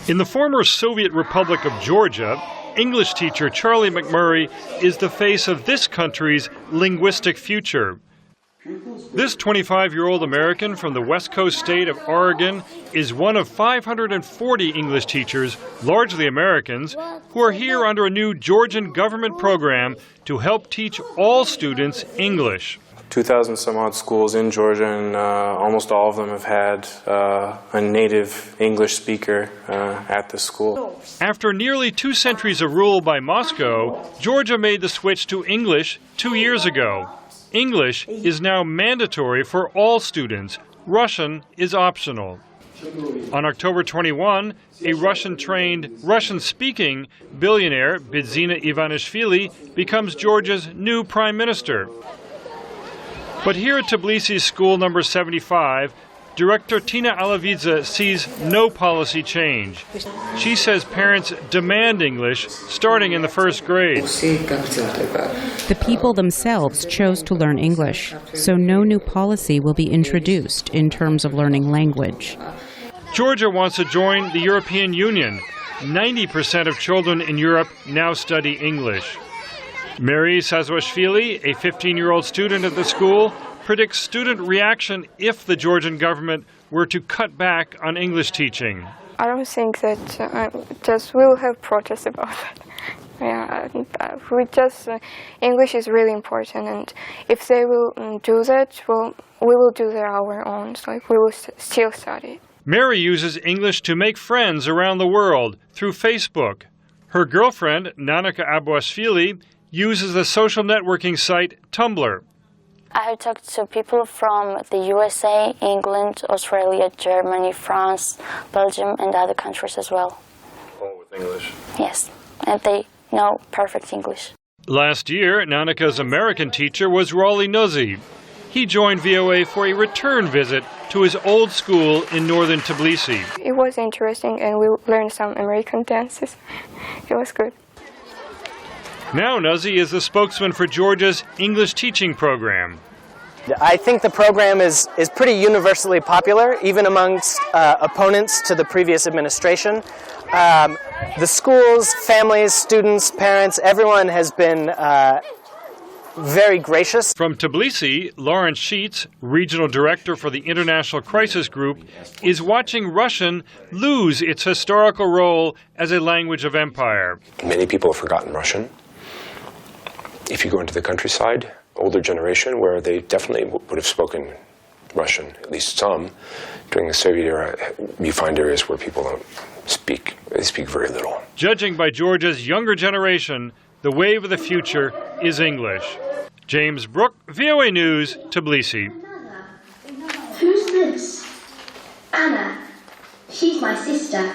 In the former Soviet Republic of Georgia, English teacher Charlie McMurray is the face of this country's linguistic future. This 25-year-old American from the west coast state of Oregon is one of 540 English teachers, largely Americans, who are here under a new Georgian government program to help teach all students English. 2,000 some odd schools in Georgia, and almost all of them have had a native English speaker at the school. After nearly 2 centuries of rule by Moscow, Georgia made the switch to English 2 years ago. English is now mandatory for all students. Russian is optional. On October 21, a Russian-trained, Russian-speaking billionaire, Bidzina Ivanishvili, becomes Georgia's new prime minister. But here at Tbilisi's school number 75, Director Tina Alavidze sees no policy change. She says parents demand English starting in the first grade. The people themselves chose to learn English, so no new policy will be introduced in terms of learning language. Georgia wants to join the European Union. 90% of children in Europe now study English. Meri Sazuashvili, a 15-year-old student at the school, predicts student reaction if the Georgian government were to cut back on English teaching. I don't think that we'll have protests about that. Yeah, English is really important, and if they will do that, well, we will do that our own. So we will still study. Meri uses English to make friends around the world through Facebook. Her girlfriend, Nanuka Abuashvili, uses the social networking site Tumblr. I have talked to people from the USA, England, Australia, Germany, France, Belgium, and other countries as well. All with English? Yes, and they know perfect English. Last year, Nanuka's American teacher was Raleigh Nozi. He joined VOA for a return visit to his old school in northern Tbilisi. It was interesting, and we learned some American dances. It was good. Now Nozi is the spokesman for Georgia's English teaching program. I think the program is pretty universally popular, even amongst opponents to the previous administration. The schools, families, students, parents, everyone has been very gracious. From Tbilisi, Lawrence Sheets, regional director for the International Crisis Group, is watching Russian lose its historical role as a language of empire. Many people have forgotten Russian. If you go into the countryside, older generation, where they definitely would have spoken Russian, at least some, during the Soviet era, you find areas where people don't speak. They speak very little. Judging by Georgia's younger generation, the wave of the future is English. James Brooke, VOA News, Tbilisi. Who's this? Anna. She's my sister.